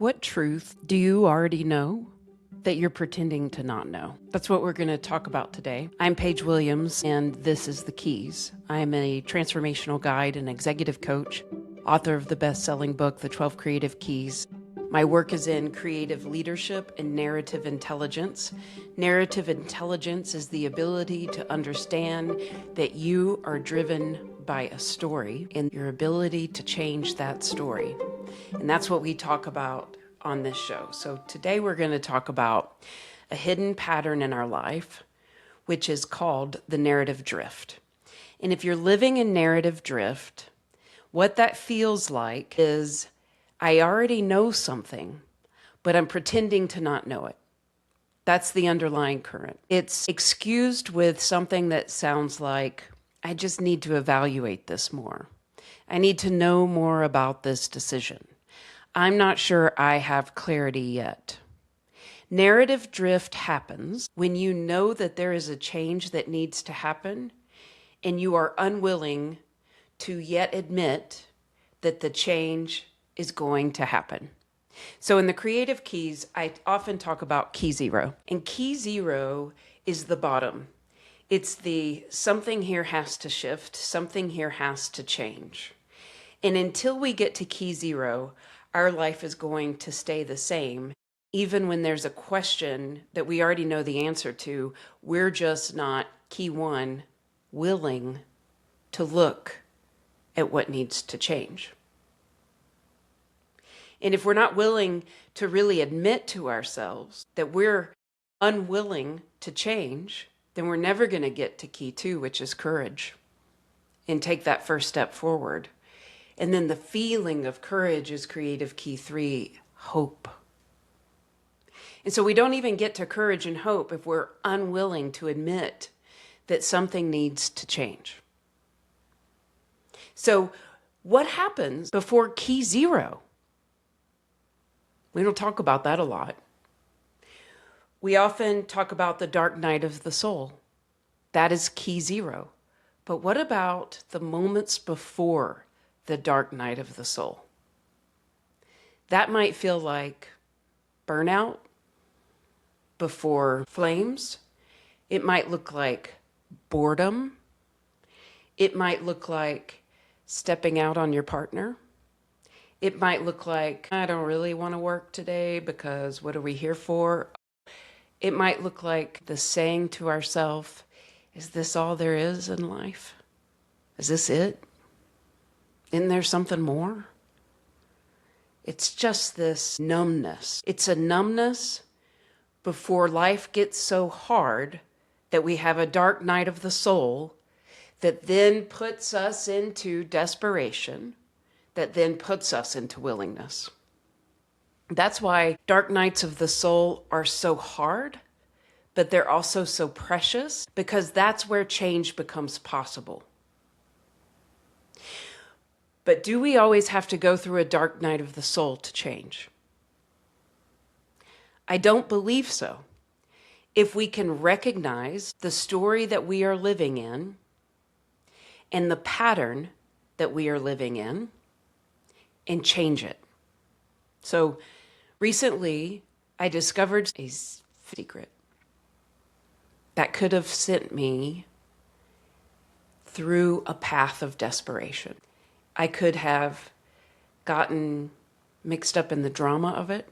What truth do you already know that you're pretending to not know? That's what we're going to talk about today. I'm Paige Williams, and this is The Keys. I'm a transformational guide and executive coach, author of the best-selling book, The 12 Creative Keys. My work is in creative leadership and narrative intelligence. Narrative intelligence is the ability to understand that you are driven by a story and your ability to change that story. And that's what we talk about on this show. So today we're going to talk about a hidden pattern in our life, which is called the narrative drift. And if you're living in narrative drift, what that feels like is I already know something, but I'm pretending to not know it. That's the underlying current. It's excused with something that sounds like, I just need to evaluate this more. I need to know more about this decision. I'm not sure I have clarity yet. Narrative drift happens when you know that there is a change that needs to happen and you are unwilling to yet admit that the change is going to happen. So in the creative keys, I often talk about key zero. And key zero is the bottom. It's the something here has to shift, something here has to change. And until we get to key zero, our life is going to stay the same. Even when there's a question that we already know the answer to, we're just not, key one, willing to look at what needs to change. And if we're not willing to really admit to ourselves that we're unwilling to change, then we're never going to get to key two, which is courage, and take that first step forward. And then the feeling of courage is creative key three, hope. And so we don't even get to courage and hope if we're unwilling to admit that something needs to change. So what happens before key zero? We don't talk about that a lot. We often talk about the dark night of the soul. That is key zero. But what about the moments before the dark night of the soul? That might feel like burnout before flames. It might look like boredom. It might look like stepping out on your partner. It might look like, I don't really want to work today because what are we here for? It might look like the saying to ourselves, is this all there is in life? Is this it? Isn't there something more? It's just this numbness. It's a numbness before life gets so hard that we have a dark night of the soul that then puts us into desperation, that then puts us into willingness. That's why dark nights of the soul are so hard, but they're also so precious because that's where change becomes possible. But do we always have to go through a dark night of the soul to change? I don't believe so. If we can recognize the story that we are living in and the pattern that we are living in and change it. So recently, I discovered a secret that could have sent me through a path of desperation. I could have gotten mixed up in the drama of it.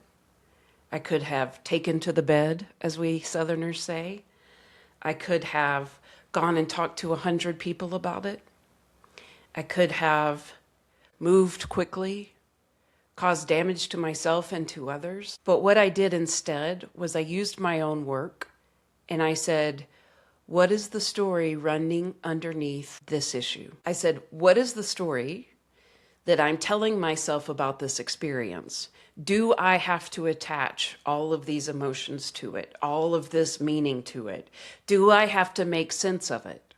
I could have taken to the bed, as we Southerners say. I could have gone and talked to 100 people about it. I could have moved quickly, caused damage to myself and to others. But what I did instead was I used my own work and I said, what is the story running underneath this issue? I said, what is the story that I'm telling myself about this experience? Do I have to attach all of these emotions to it, all of this meaning to it? Do I have to make sense of it?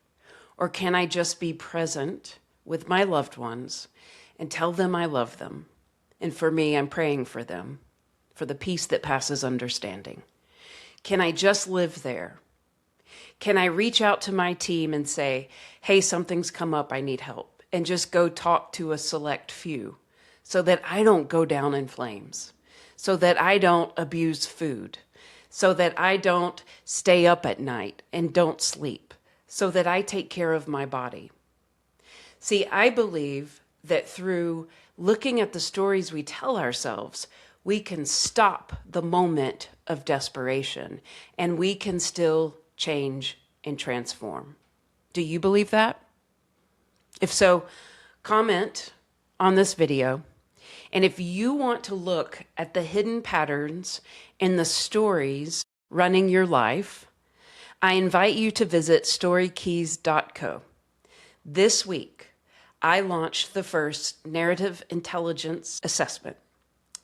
Or can I just be present with my loved ones and tell them I love them? And for me, I'm praying for them, for the peace that passes understanding. Can I just live there? Can I reach out to my team and say, hey, something's come up, I need help, and just go talk to a select few so that I don't go down in flames, so that I don't abuse food, so that I don't stay up at night and don't sleep, so that I take care of my body. See, I believe that through looking at the stories we tell ourselves, we can stop the moment of desperation and we can still change and transform. Do you believe that? If so, comment on this video. And if you want to look at the hidden patterns and the stories running your life, I invite you to visit storykeys.co. This week, I launched the first narrative intelligence assessment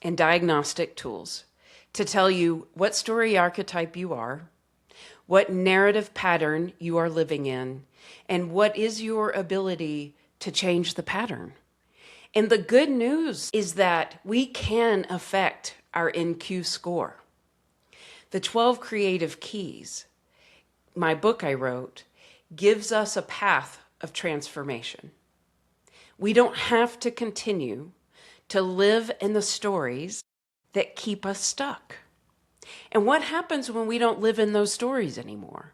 and diagnostic tools to tell you what story archetype you are, what narrative pattern you are living in, and what is your ability to change the pattern. And the good news is that we can affect our NQ score. The 12 Creative Keys, my book I wrote, gives us a path of transformation. We don't have to continue to live in the stories that keep us stuck. And what happens when we don't live in those stories anymore?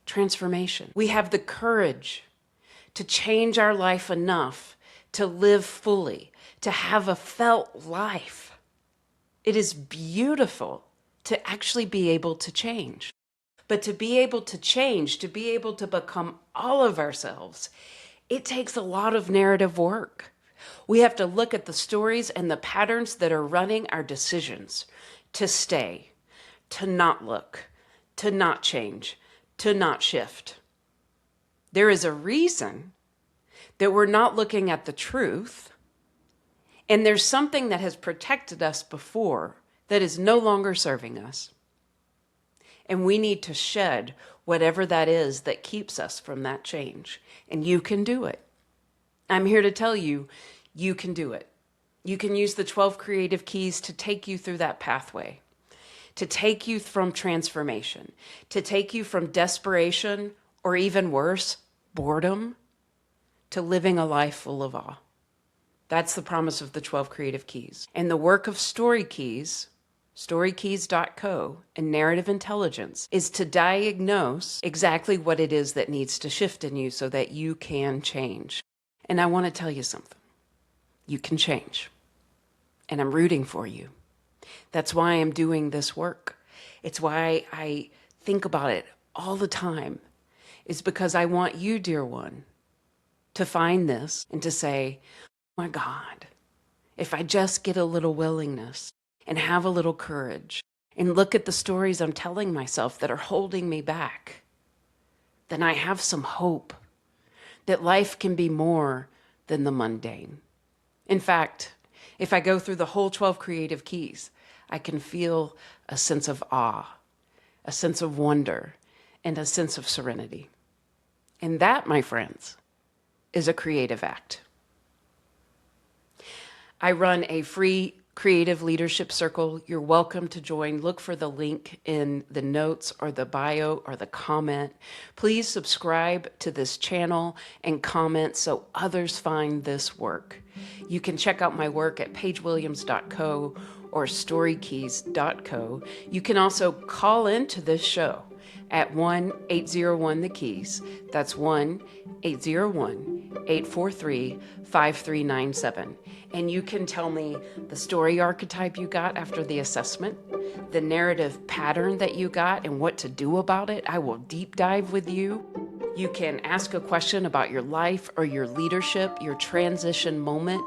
Transformation. We have the courage to change our life enough to live fully, to have a felt life. It is beautiful to actually be able to change. But to be able to change, to be able to become all of ourselves, it takes a lot of narrative work. We have to look at the stories and the patterns that are running our decisions to stay, to not look, to not change, to not shift. There is a reason that we're not looking at the truth, and there's something that has protected us before that is no longer serving us. And we need to shed whatever that is that keeps us from that change. And you can do it. I'm here to tell you, you can do it. You can use the 12 Creative Keys to take you through that pathway, to take you from transformation, to take you from desperation, or even worse, boredom, to living a life full of awe. That's the promise of the 12 Creative Keys. And the work of Story Keys, storykeys.co, and narrative intelligence is to diagnose exactly what it is that needs to shift in you so that you can change. And I want to tell you something. You can change. And I'm rooting for you. That's why I'm doing this work. It's why I think about it all the time. It's because I want you, dear one, to find this and to say, oh my God, if I just get a little willingness and have a little courage and look at the stories I'm telling myself that are holding me back, then I have some hope that life can be more than the mundane. In fact, if I go through the whole 12 Creative Keys, I can feel a sense of awe, a sense of wonder, and a sense of serenity. And that, my friends, is a creative act. I run a free creative leadership circle. You're welcome to join. Look for the link in the notes or the bio or the comment. Please subscribe to this channel and comment so others find this work. You can check out my work at pagewilliams.co or storykeys.co. You can also call into this show at 1-801-THE-KEYS. That's 1-801-843-5397. And you can tell me the story archetype you got after the assessment, the narrative pattern that you got, and what to do about it. I will deep dive with you. You can ask a question about your life or your leadership, your transition moment.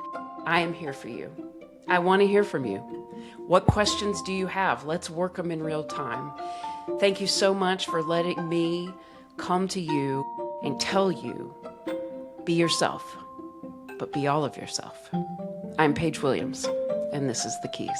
I am here for you. I want to hear from you. What questions do you have? Let's work them in real time. Thank you so much for letting me come to you and tell you, be yourself, but be all of yourself. I'm Paige Williams, and this is The Keys.